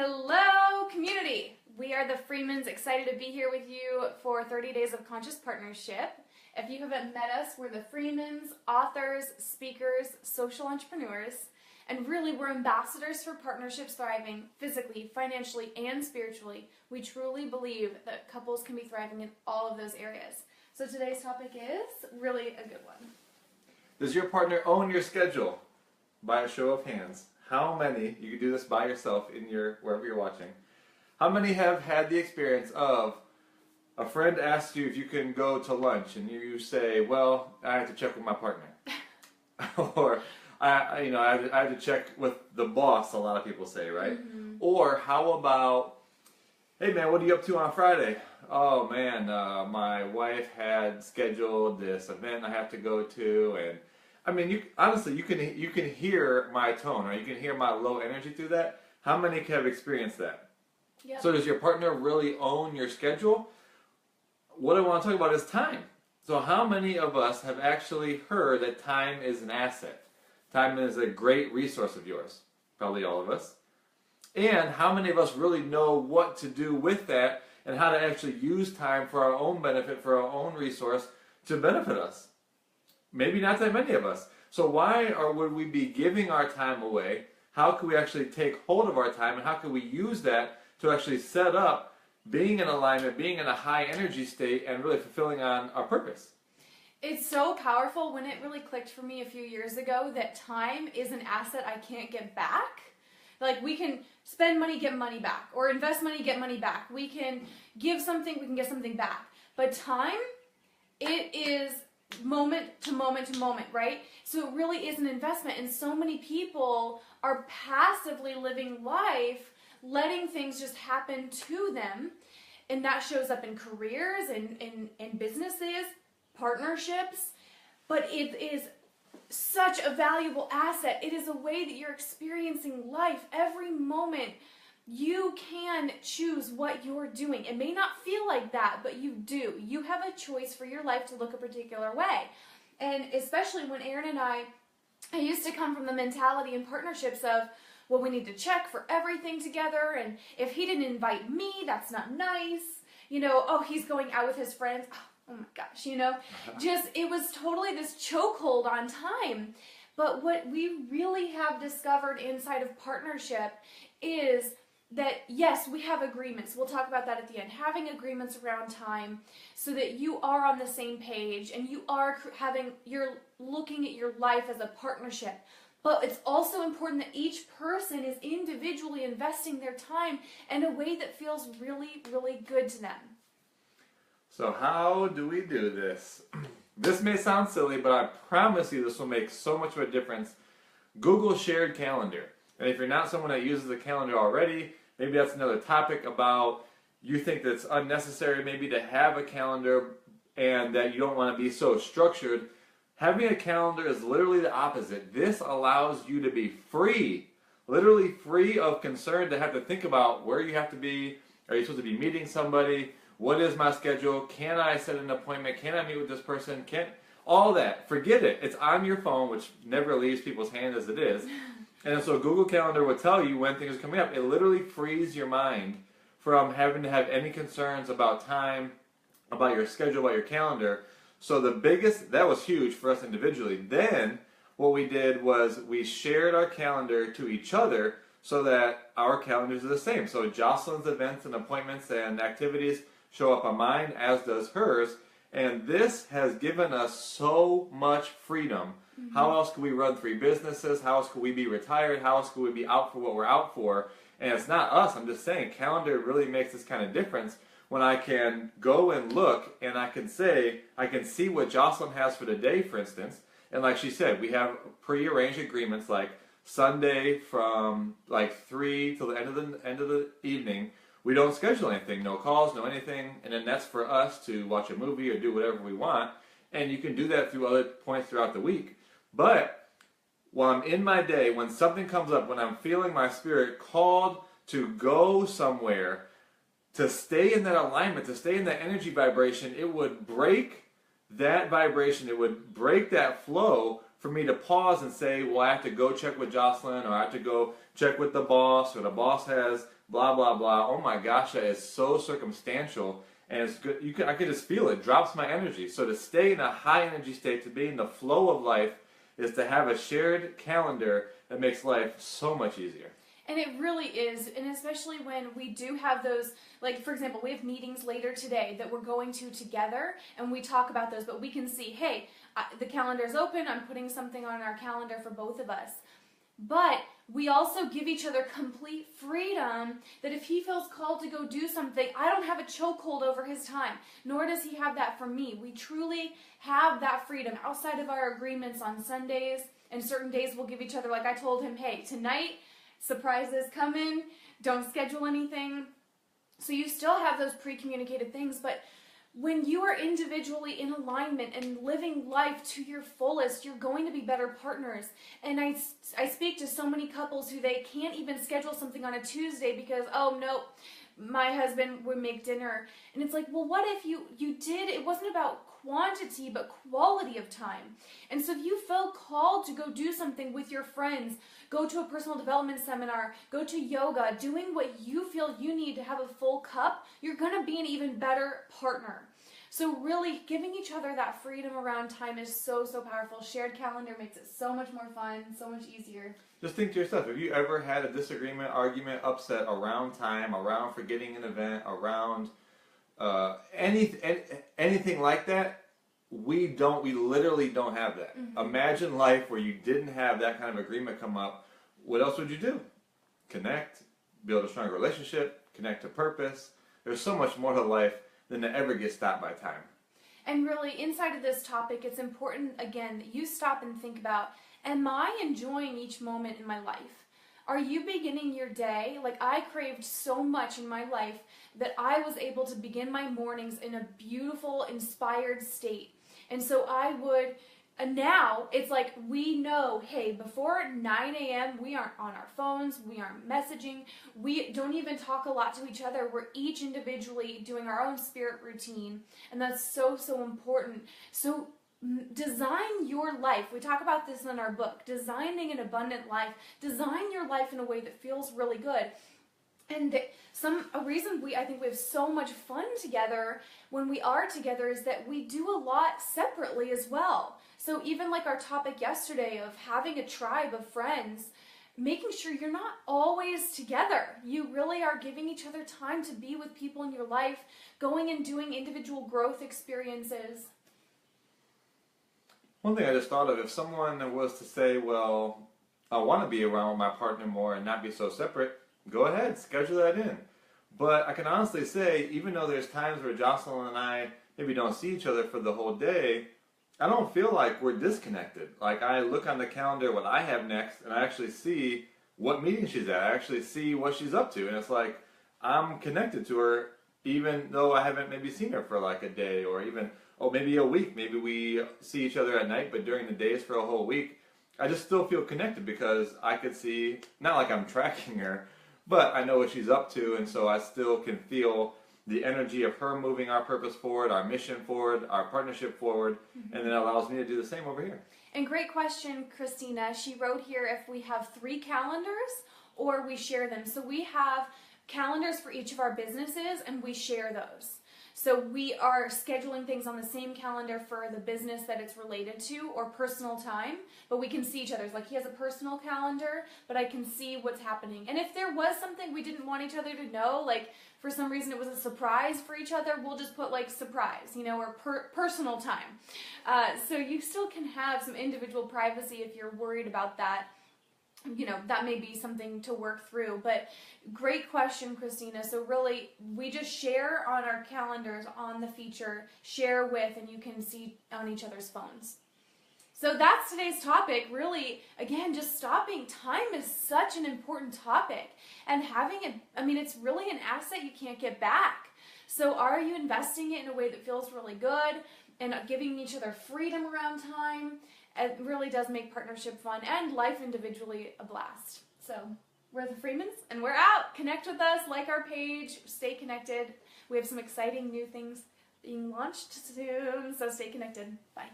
Hello, community! We are the Freemans, excited to be here with you for 30 Days of Conscious Partnership. If you haven't met us, we're the Freemans, authors, speakers, social entrepreneurs, and really we're ambassadors for partnerships thriving physically, financially, and spiritually. We truly believe that couples can be thriving in all of those areas. So today's topic is really a good one. Does your partner own your schedule? By a show of hands. How many, you can do this by yourself in wherever you're watching, how many have had the experience of a friend asks you if you can go to lunch and you say, well, I have to check with my partner. Or, I have to check with the boss, a lot of people say, right? Mm-hmm. Or how about, hey man, what are you up to on Friday? Oh man, my wife had scheduled this event I have to go to, and I mean, honestly, you can hear my tone, or you can hear my low energy through that. How many have experienced that? Yep. So does your partner really own your schedule? What I want to talk about is time. So how many of us have actually heard that time is an asset? Time is a great resource of yours. Probably all of us. And how many of us really know what to do with that and how to actually use time for our own benefit, for our own resource to benefit us? Maybe not that many of us. So why would we be giving our time away? How can we actually take hold of our time, and how can we use that to actually set up being in alignment, being in a high energy state, and really fulfilling on our purpose? It's so powerful when it really clicked for me a few years ago that time is an asset I can't get back. Like, we can spend money, get money back, or invest money, get money back. We can give something, we can get something back. But time, it is moment to moment to moment, right? So it really is an investment, and so many people are passively living life, letting things just happen to them, and that shows up in careers and in businesses, partnerships, but it is such a valuable asset. It is a way that you're experiencing life every moment. You can choose what you're doing. It may not feel like that, but you do. You have a choice for your life to look a particular way. And especially when Aaron and I used to come from the mentality in partnerships of, well, we need to check for everything together, and if he didn't invite me, that's not nice. Oh, he's going out with his friends. Oh my gosh, it was totally this chokehold on time. But what we really have discovered inside of partnership is that, yes, we have agreements. We'll talk about that at the end. Having agreements around time so that you are on the same page and you're looking at your life as a partnership. But it's also important that each person is individually investing their time in a way that feels really, really good to them. So how do we do this? This may sound silly, but I promise you this will make so much of a difference. Google shared calendar. And if you're not someone that uses a calendar already, maybe that's another topic about you think that it's unnecessary maybe to have a calendar and that you don't want to be so structured. Having a calendar is literally the opposite. This allows you to be free, literally free of concern to have to think about where you have to be. Are you supposed to be meeting somebody? What is my schedule? Can I set an appointment? Can I meet with this person? All that. Forget it. It's on your phone, which never leaves people's hand as it is. And so Google Calendar will tell you when things are coming up. It literally frees your mind from having to have any concerns about time, about your schedule, about your calendar. So that was huge for us individually. Then what we did was we shared our calendar to each other so that our calendars are the same. So Jocelyn's events and appointments and activities show up on mine, as does hers. And this has given us so much freedom. Mm-hmm. How else could we run 3 businesses? How else could we be retired? How else could we be out for what we're out for? And it's not us. I'm just saying, calendar really makes this kind of difference when I can go and look and I can see what Jocelyn has for the day, for instance. And like she said, we have pre-arranged agreements like Sunday from like 3 till the end of the evening. We don't schedule anything, no calls, no anything, and then that's for us to watch a movie or do whatever we want, and you can do that through other points throughout the week. But while I'm in my day, when something comes up, when I'm feeling my spirit called to go somewhere, to stay in that alignment, to stay in that energy vibration, it would break that vibration, it would break that flow for me to pause and say, well, I have to go check with Jocelyn, or I have to go check with the boss, or the boss has blah, blah, blah. Oh my gosh, that is so circumstantial. And it's good. I can just feel it. Drops my energy. So to stay in a high energy state, to be in the flow of life, is to have a shared calendar that makes life so much easier. And it really is, and especially when we do have those, like for example, we have meetings later today that we're going to together, and we talk about those, but we can see, hey, the calendar's open, I'm putting something on our calendar for both of us. But we also give each other complete freedom that if he feels called to go do something, I don't have a chokehold over his time, nor does he have that from me. We truly have that freedom outside of our agreements on Sundays, and certain days we'll give each other, like I told him, hey, tonight, surprises coming, don't schedule anything. So you still have those pre-communicated things, but when you are individually in alignment and living life to your fullest, you're going to be better partners. And I speak to so many couples who they can't even schedule something on a Tuesday because, oh no, my husband would make dinner. And it's like, well, what if you did, it wasn't about quantity, but quality of time. And so if you feel called to go do something with your friends, go to a personal development seminar, go to yoga, doing what you feel you need to have a full cup, you're going to be an even better partner. So really giving each other that freedom around time is so, so powerful. Shared calendar makes it so much more fun, so much easier. Just think to yourself, have you ever had a disagreement, argument, upset around time, around forgetting an event, around anything like that? We literally don't have that. Mm-hmm. Imagine life where you didn't have that kind of agreement come up. What else would you do? Connect, build a stronger relationship, connect to purpose. There's so much more to life than to ever get stopped by time. And really, inside of this topic, it's important, again, that you stop and think about, am I enjoying each moment in my life? Are you beginning your day? Like I craved so much in my life that I was able to begin my mornings in a beautiful, inspired state. And so I would, and now it's like we know, hey, before 9 a.m. we aren't on our phones, we aren't messaging, we don't even talk a lot to each other. We're each individually doing our own spirit routine, and that's so, so important. So design your life. We talk about this in our book, Designing an Abundant Life. Design your life in a way that feels really good. And a reason I think we have so much fun together when we are together is that we do a lot separately as well. So even like our topic yesterday of having a tribe of friends, making sure you're not always together. You really are giving each other time to be with people in your life, going and doing individual growth experiences. One thing I just thought of, if someone was to say, well, I want to be around my partner more and not be so separate, go ahead, schedule that in. But I can honestly say, even though there's times where Jocelyn and I maybe don't see each other for the whole day, I don't feel like we're disconnected. Like I look on the calendar what I have next, and I actually see what meeting she's at. I actually see what she's up to. And it's like, I'm connected to her even though I haven't maybe seen her for like a day or even, maybe a week. Maybe we see each other at night, but during the days for a whole week, I just still feel connected because I could see, not like I'm tracking her, but I know what she's up to, and so I still can feel the energy of her moving our purpose forward, our mission forward, our partnership forward, and then it allows me to do the same over here. And great question, Christina. She wrote here if we have 3 calendars or we share them. So we have calendars for each of our businesses, and we share those. So we are scheduling things on the same calendar for the business that it's related to or personal time, but we can see each other's. Like he has a personal calendar, but I can see what's happening. And if there was something we didn't want each other to know, like for some reason it was a surprise for each other, we'll just put like surprise, or personal time. So you still can have some individual privacy if you're worried about that. That may be something to work through, but great question, Christina. So really, we just share on our calendars on the feature, share with, and you can see on each other's phones. So that's today's topic. Really, again, just stopping. Time is such an important topic, and having it, it's really an asset you can't get back. So are you investing it in a way that feels really good and giving each other freedom around time? It really does make partnership fun and life individually a blast. So we're the Freemans, and we're out. Connect with us, like our page, stay connected. We have some exciting new things being launched soon, so stay connected. Bye.